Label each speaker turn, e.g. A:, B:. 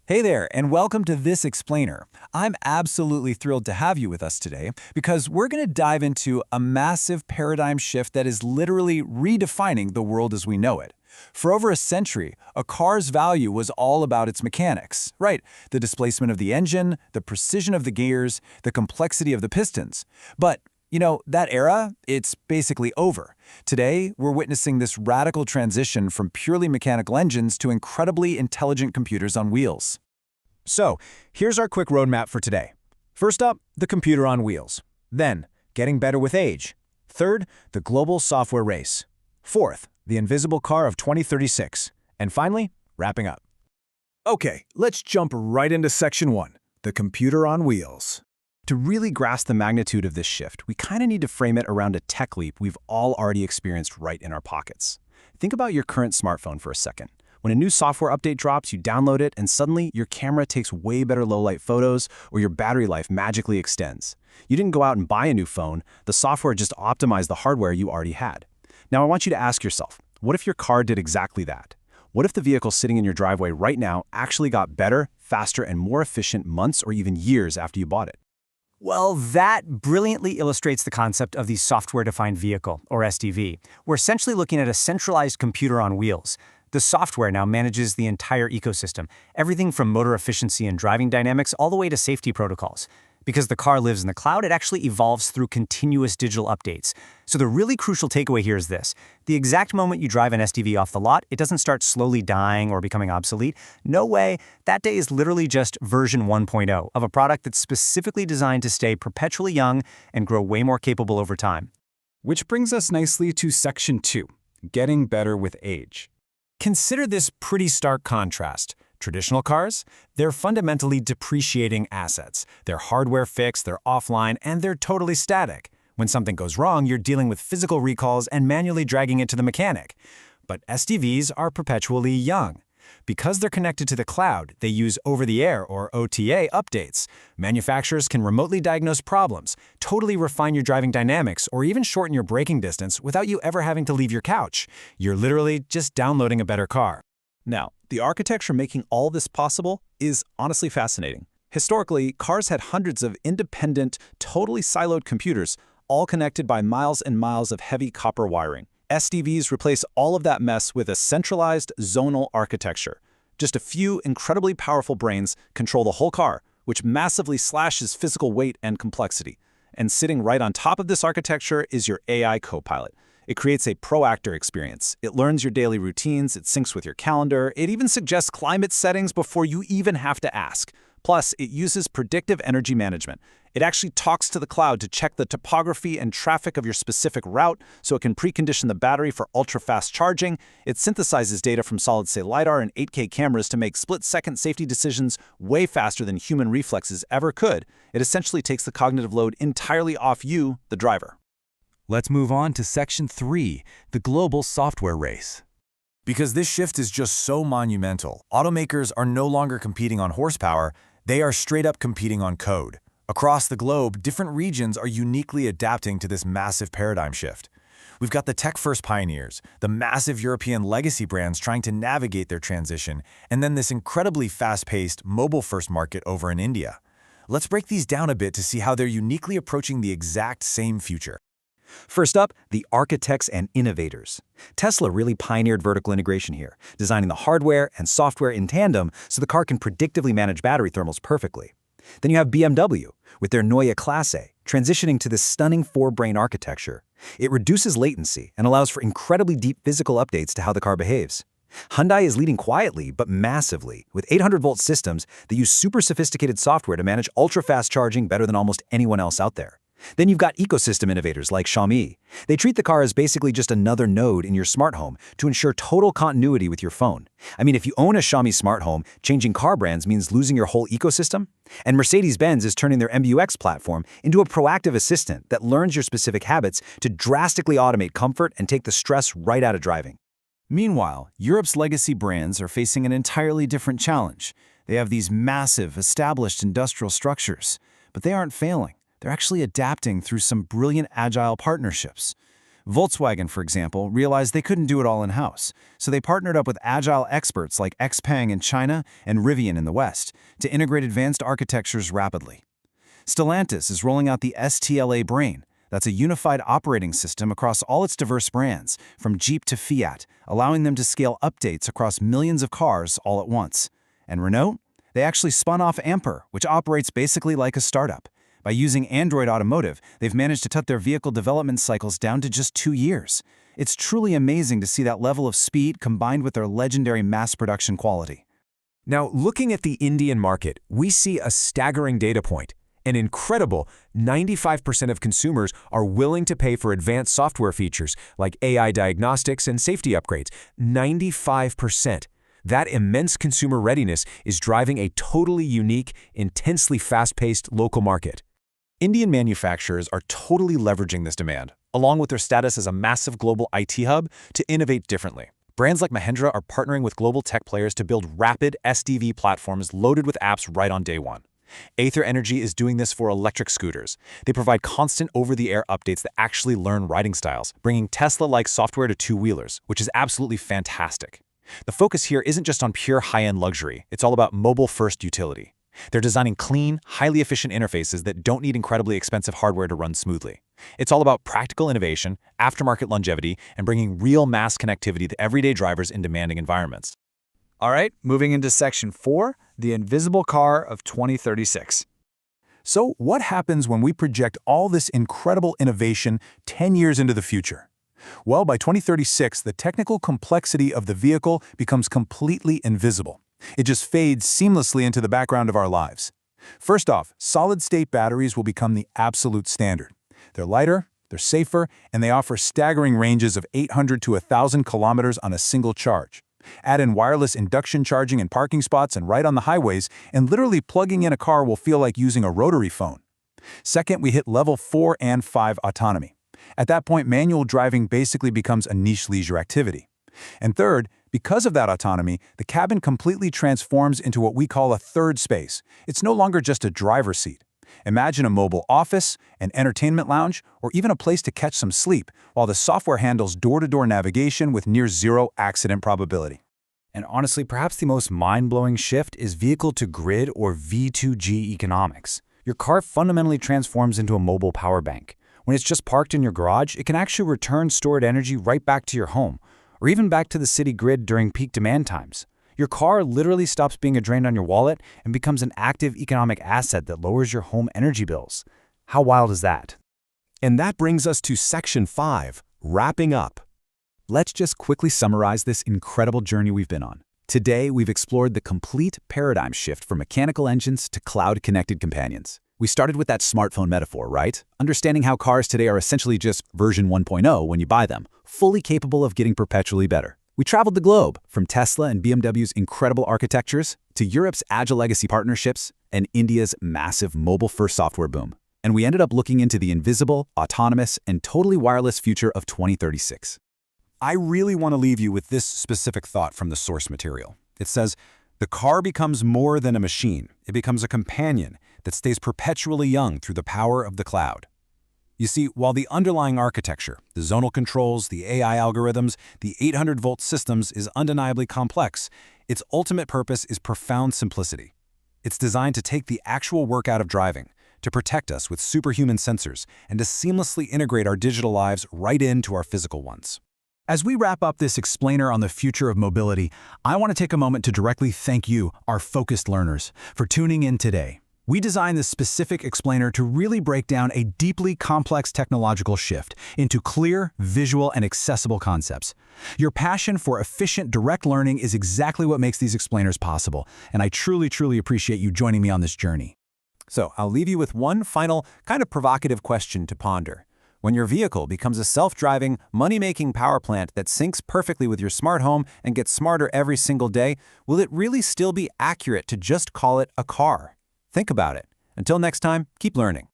A: Hey there, and welcome to This Explainer. I'm absolutely thrilled to have you with us today because we're going to dive into a massive paradigm shift that is literally redefining the world as we know it. For over a century, a car's value was all about its mechanics, right? The displacement of the engine, the precision of the gears, the complexity of the pistons. But that era, it's basically over. Today, we're witnessing this radical transition from purely mechanical engines to incredibly intelligent computers on wheels.
B: So, here's our quick roadmap for today. First up, the computer on wheels. Then, getting better with age. Third, the global software race. Fourth, the invisible car of 2036. And finally, wrapping up. Okay, let's jump right into Section 1, the computer on wheels. To really grasp the magnitude of this shift, we kind of need to frame it around a tech leap we've all already experienced right in our pockets. Think about your current smartphone for a second. When a new software update drops, you download it, and suddenly your camera takes way better low-light photos, or your battery life magically extends. You didn't go out and buy a new phone, the software just optimized the hardware you already had. Now I want you to ask yourself, what if your car did exactly that? What if the vehicle sitting in your driveway right now actually got better, faster, and more efficient months or even years after you bought it?
C: Well, that brilliantly illustrates the concept of the software-defined vehicle, or SDV. We're essentially looking at a centralized computer on wheels. The software now manages the entire ecosystem, everything from motor efficiency and driving dynamics all the way to safety protocols. Because the car lives in the cloud, it actually evolves through continuous digital updates. So the really crucial takeaway here is this. The exact moment you drive an SDV off the lot, it doesn't start slowly dying or becoming obsolete. No way. That day is literally just version 1.0 of a product that's specifically designed to stay perpetually young and grow way more capable over time.
A: Which brings us nicely to Section 2, getting better with age. Consider this pretty stark contrast. Traditional cars, they're fundamentally depreciating assets. They're hardware fixed, they're offline, and they're totally static. When something goes wrong, you're dealing with physical recalls and manually dragging it to the mechanic. But SDVs are perpetually young. Because they're connected to the cloud, they use over-the-air or OTA updates. Manufacturers can remotely diagnose problems, totally refine your driving dynamics, or even shorten your braking distance without you ever having to leave your couch. You're literally just downloading a better car.
B: Now, the architecture making all this possible is honestly fascinating. Historically, cars had hundreds of independent, totally siloed computers, all connected by miles and miles of heavy copper wiring. SDVs replace all of that mess with a centralized zonal architecture. Just a few incredibly powerful brains control the whole car, which massively slashes physical weight and complexity. And sitting right on top of this architecture is your AI copilot. It creates a pro-actor experience. It learns your daily routines, it syncs with your calendar, it even suggests climate settings before you even have to ask. Plus, it uses predictive energy management. It actually talks to the cloud to check the topography and traffic of your specific route so it can precondition the battery for ultra-fast charging. It synthesizes data from solid-state LiDAR and 8K cameras to make split-second safety decisions way faster than human reflexes ever could. It essentially takes the cognitive load entirely off you, the driver.
A: Let's move on to Section 3, the global software race. Because this shift is just so monumental, automakers are no longer competing on horsepower, they are straight up competing on code. Across the globe, different regions are uniquely adapting to this massive paradigm shift. We've got the tech-first pioneers, the massive European legacy brands trying to navigate their transition, and then this incredibly fast-paced, mobile-first market over in India. Let's break these down a bit to see how they're uniquely approaching the exact same future.
C: First up, the architects and innovators. Tesla really pioneered vertical integration here, designing the hardware and software in tandem so the car can predictively manage battery thermals perfectly. Then you have BMW, with their Neue Klasse, transitioning to this stunning four-brain architecture. It reduces latency and allows for incredibly deep physical updates to how the car behaves. Hyundai is leading quietly but massively, with 800-volt systems that use super sophisticated software to manage ultra-fast charging better than almost anyone else out there. Then you've got ecosystem innovators like Xiaomi. They treat the car as basically just another node in your smart home to ensure total continuity with your phone. I mean, if you own a Xiaomi smart home, changing car brands means losing your whole ecosystem. And Mercedes-Benz is turning their MBUX platform into a proactive assistant that learns your specific habits to drastically automate comfort and take the stress right out of driving.
A: Meanwhile, Europe's legacy brands are facing an entirely different challenge. They have these massive, established industrial structures, but they aren't failing. They're actually adapting through some brilliant agile partnerships.
C: Volkswagen, for example, realized they couldn't do it all in-house, so they partnered up with agile experts like XPeng in China and Rivian in the West to integrate advanced architectures rapidly. Stellantis is rolling out the STLA Brain. That's a unified operating system across all its diverse brands, from Jeep to Fiat, allowing them to scale updates across millions of cars all at once. And Renault? They actually spun off Ampere, which operates basically like a startup. By using Android Automotive, they've managed to cut their vehicle development cycles down to just 2 years. It's truly amazing to see that level of speed combined with their legendary mass production quality.
A: Now, looking at the Indian market, we see a staggering data point. An incredible 95% of consumers are willing to pay for advanced software features like AI diagnostics and safety upgrades. 95%. That immense consumer readiness is driving a totally unique, intensely fast-paced local market.
B: Indian manufacturers are totally leveraging this demand, along with their status as a massive global IT hub, to innovate differently. Brands like Mahindra are partnering with global tech players to build rapid SDV platforms loaded with apps right on day one. Ather Energy is doing this for electric scooters. They provide constant over-the-air updates that actually learn riding styles, bringing Tesla-like software to two-wheelers, which is absolutely fantastic. The focus here isn't just on pure high-end luxury, it's all about mobile-first utility. They're designing clean, highly efficient interfaces that don't need incredibly expensive hardware to run smoothly. It's all about practical innovation, aftermarket longevity, and bringing real mass connectivity to everyday drivers in demanding environments.
D: All right, moving into Section 4, the invisible car of 2036.
A: So what happens when we project all this incredible innovation 10 years into the future? Well, by 2036, the technical complexity of the vehicle becomes completely invisible. It just fades seamlessly into the background of our lives. First off, solid-state batteries will become the absolute standard. They're lighter, they're safer, and they offer staggering ranges of 800 to 1,000 kilometers on a single charge. Add in wireless induction charging in parking spots and right on the highways, and literally plugging in a car will feel like using a rotary phone. Second, we hit level 4 and 5 autonomy. At that point, manual driving basically becomes a niche leisure activity. And third, because of that autonomy, the cabin completely transforms into what we call a third space. It's no longer just a driver's seat. Imagine a mobile office, an entertainment lounge, or even a place to catch some sleep, while the software handles door-to-door navigation with near-zero accident probability.
C: And honestly, perhaps the most mind-blowing shift is vehicle-to-grid or V2G economics. Your car fundamentally transforms into a mobile power bank. When it's just parked in your garage, it can actually return stored energy right back to your home, or even back to the city grid during peak demand times. Your car literally stops being a drain on your wallet and becomes an active economic asset that lowers your home energy bills. How wild is that?
A: And that brings us to Section 5, wrapping up.
B: Let's just quickly summarize this incredible journey we've been on. Today, we've explored the complete paradigm shift from mechanical engines to cloud-connected companions. We started with that smartphone metaphor, right? Understanding how cars today are essentially just version 1.0 when you buy them, fully capable of getting perpetually better. We traveled the globe, from Tesla and BMW's incredible architectures to Europe's agile legacy partnerships and India's massive mobile-first software boom. And we ended up looking into the invisible, autonomous, and totally wireless future of 2036.
A: I really want to leave you with this specific thought from the source material. It says, "The car becomes more than a machine. It becomes a companion that stays perpetually young through the power of the cloud." You see, while the underlying architecture, the zonal controls, the AI algorithms, the 800-volt systems is undeniably complex, its ultimate purpose is profound simplicity. It's designed to take the actual work out of driving, to protect us with superhuman sensors, and to seamlessly integrate our digital lives right into our physical ones. As we wrap up this explainer on the future of mobility, I want to take a moment to directly thank you, our focused learners, for tuning in today. We designed this specific explainer to really break down a deeply complex technological shift into clear, visual, and accessible concepts. Your passion for efficient, direct learning is exactly what makes these explainers possible, and I truly, truly appreciate you joining me on this journey. So I'll leave you with one final, kind of provocative question to ponder. When your vehicle becomes a self-driving, money-making power plant that syncs perfectly with your smart home and gets smarter every single day, will it really still be accurate to just call it a car? Think about it. Until next time, keep learning.